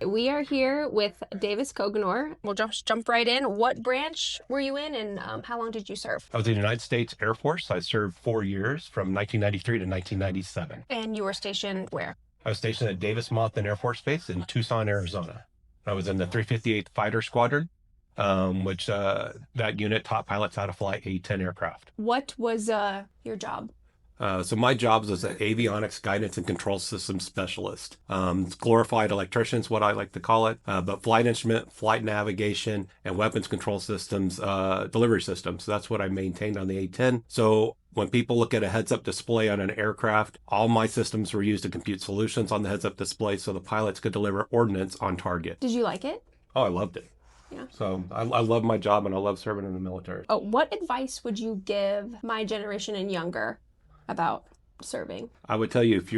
We are here with Davis Coughanour. We'll just jump right in. What branch were you in, and how long did you serve? I was in the United States Air Force. I served 4 years from 1993 to 1997. And you were stationed where? I was stationed at Davis-Monthan Air Force Base in Tucson, Arizona. I was in the 358th Fighter Squadron, which that unit taught pilots how to fly A-10 aircraft. What was your job? So my job is as an avionics guidance and control system specialist. It's glorified electrician is what I like to call it, but flight instrument, flight navigation, and weapons control systems, delivery systems. So that's what I maintained on the A-10. So when people look at a heads-up display on an aircraft, all my systems were used to compute solutions on the heads-up display so the pilots could deliver ordnance on target. Did you like it? Oh, I loved it. Yeah. So I love my job and I love serving in the military. Oh, what advice would you give my generation and younger about serving? I would tell you if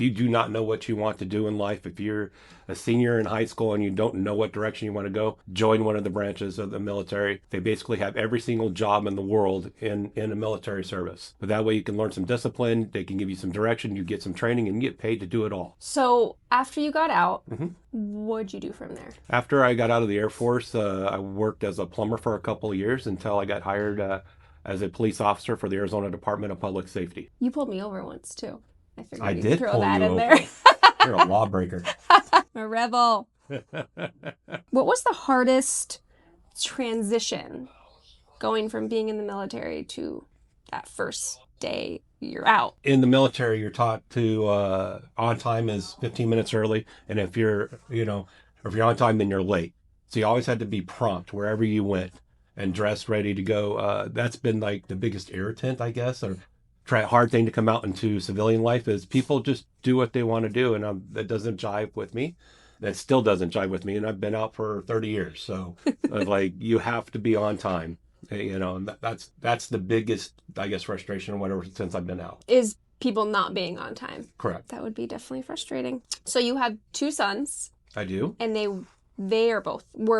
you do not know what you want to do in life, if you're a senior in high school and you don't know what direction you want to go, join one of the branches of the military. They basically have every single job in the world in a military service. But that way you can learn some discipline, they can give you some direction, you get some training, and you get paid to do it all. So after you got out, what'd you do from there? After I got out of the Air Force, I worked as a plumber for a couple of years until I got hired as a police officer for the Arizona Department of Public Safety. You pulled me over once too. I figured I you did could throw pull that you in over. there. You're a lawbreaker. A rebel. What was the hardest transition going from being in the military to that first day you're out? In the military, you're taught to on time is 15 minutes early, and if you're on time, then you're late. So you always had to be prompt wherever you went and dressed ready to go. That's been like the biggest irritant, I guess, or hard thing to come out into civilian life is people just do what they want to do, and that doesn't jive with me. That still doesn't jive with me, and I've been out for 30 years, so like you have to be on time. And that's the biggest, I guess, frustration or whatever since I've been out. Is people not being on time. Correct. That would be definitely frustrating. So you have two sons, I do. and were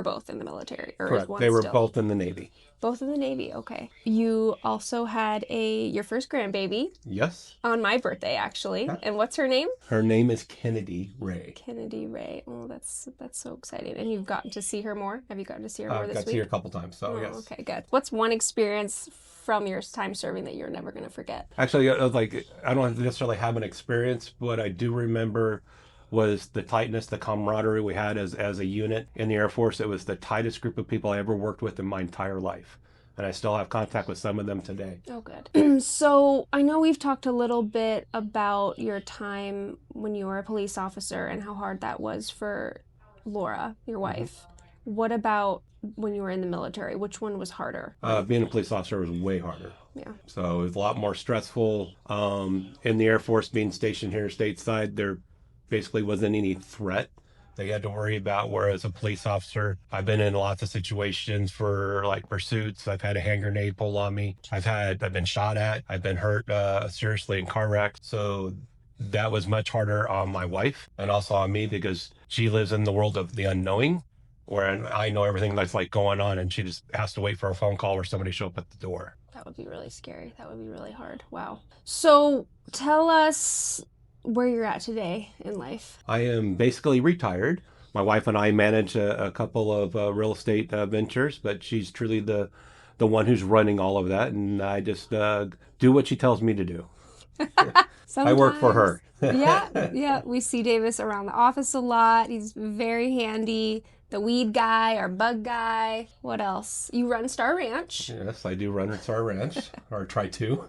both in the military, or is Correct. one They were still? both in the Navy. Both in the Navy. Okay. You also had your first grandbaby Yes. on my birthday, actually. Huh? And what's her name? Her name is Kennedy Ray. Kennedy Ray. Oh, that's so exciting. And you've gotten to see her more? Have you gotten to see her more I've this got to week? see her a couple times, so Oh, yes. okay, good. What's one experience from your time serving that you're never going to forget? Actually, I don't necessarily have an experience. What I do remember was the tightness, the camaraderie we had as a unit in the Air Force. It was the tightest group of people I ever worked with in my entire life. And I still have contact with some of them today. Oh, good. So I know we've talked a little bit about your time when you were a police officer and how hard that was for Laura, your wife. What about when you were in the military? Which one was harder? Being a police officer was way harder. Yeah. So it was a lot more stressful. In the Air Force, being stationed here stateside, there basically wasn't any threat they had to worry about. Whereas a police officer, I've been in lots of situations for like pursuits. I've had a hand grenade pulled on me. I've been shot at. I've been hurt seriously in car wrecks. So that was much harder on my wife and also on me because she lives in the world of the unknowing, where I know everything that's like going on, and she just has to wait for a phone call or somebody show up at the door. That would be really scary. That would be really hard. Wow. So tell us where you're at today in life. I am basically retired. My wife and I manage a couple of real estate ventures, but she's truly the one who's running all of that, and I just do what she tells me to do. I work for her. Yeah. We see Davis around the office a lot. He's very handy. The weed guy, our bug guy. What else? You run Star Ranch. Yes, I do run Star Ranch, or try to.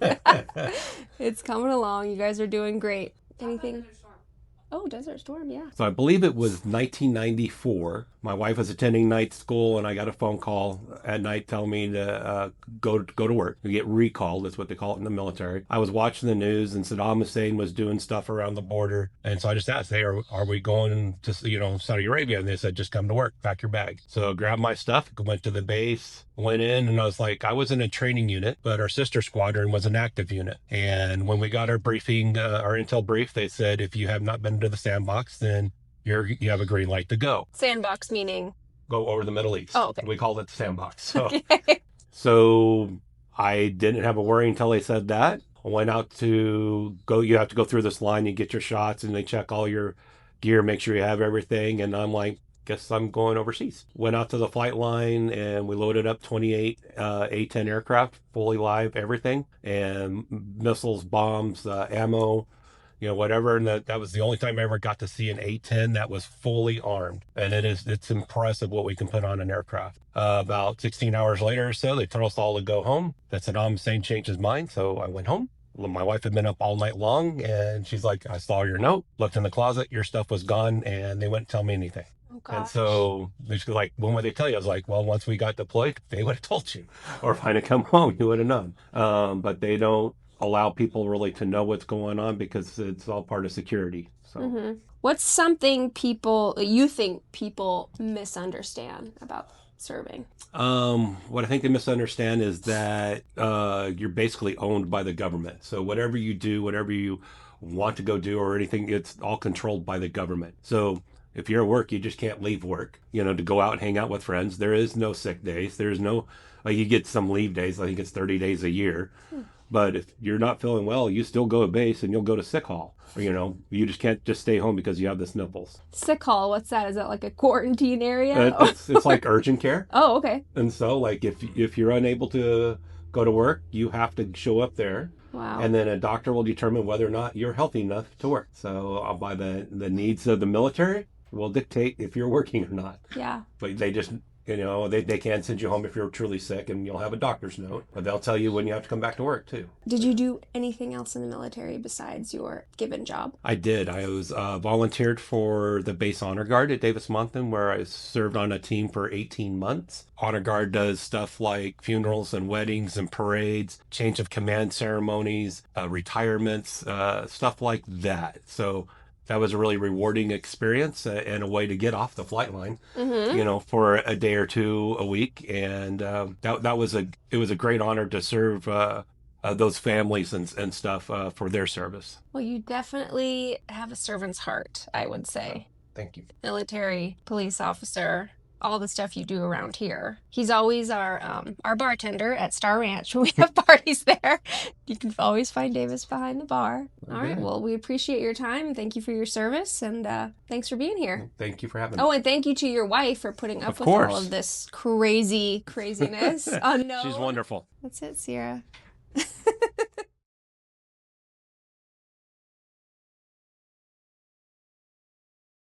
It's coming along. You guys are doing great. Anything? Oh, Desert Storm, yeah. So I believe it was 1994. My wife was attending night school, and I got a phone call at night telling me to go to work. You get recalled, that's what they call it in the military. I was watching the news, and Saddam Hussein was doing stuff around the border. And so I just asked, hey, are we going to Saudi Arabia? And they said, just come to work, pack your bag. So I grabbed my stuff, went to the base, went in, and I was in a training unit, but our sister squadron was an active unit. And when we got our briefing, our intel brief, they said, if you have not been to the sandbox, then you have a green light to go. Sandbox meaning? Go over the Middle East. Oh, okay. We called it the sandbox. So, Okay. so I didn't have a worry until they said that. I went out to go, you have to go through this line, you get your shots, and they check all your gear, make sure you have everything. And I'm like, guess I'm going overseas. Went out to the flight line and we loaded up 28 A-10 aircraft, fully live, everything, and missiles, bombs, ammo, whatever. And that was the only time I ever got to see an A-10 that was fully armed. And it's impressive what we can put on an aircraft. About 16 hours later or so, they told us all to go home. That Saddam Hussein changed his mind, so I went home. Well, my wife had been up all night long, and she's like, I saw your note, looked in the closet, your stuff was gone, and they wouldn't tell me anything. Oh And gosh. so she's like, when would they tell you? I was like, well, once we got deployed, they would have told you. Or if I had come home, you would have known. But they don't allow people really to know what's going on because it's all part of security. So, What's something you think people misunderstand about serving? what I think they misunderstand is that you're basically owned by the government. So whatever you do, whatever you want to go do or anything, it's all controlled by the government. So if you're at work, you just can't leave work, to go out and hang out with friends. There is no sick days. There's no, you get some leave days. I think it's 30 days a year. But if you're not feeling well, you still go to base and you'll go to sick hall. Or, you just can't just stay home because you have the sniffles. Sick hall, what's that? Is that like a quarantine area? It's like urgent care. Oh, okay. And so, like, if you're unable to go to work, you have to show up there. Wow. And then a doctor will determine whether or not you're healthy enough to work. So, by the needs of the military will dictate if you're working or not. Yeah. But they just, they can send you home if you're truly sick and you'll have a doctor's note. But they'll tell you when you have to come back to work, too. Did you do anything else in the military besides your given job? I did. I was volunteered for the base honor guard at Davis Monthan, where I served on a team for 18 months. Honor guard does stuff like funerals and weddings and parades, change of command ceremonies, retirements, stuff like that. So that was a really rewarding experience and a way to get off the flight line, for a day or two a week. And it was a great honor to serve those families and stuff for their service. Well, you definitely have a servant's heart, I would say. Thank you. Military, police officer, all the stuff you do around here. He's always our bartender at Star Ranch when we have parties there. You can always find Davis behind the bar. Okay. All right. Well, we appreciate your time. Thank you for your service, and thanks for being here. Thank you for having me. Oh, and thank you to your wife for putting up Of with all course. of this craziness. Unknown. She's wonderful. That's it, Sierra.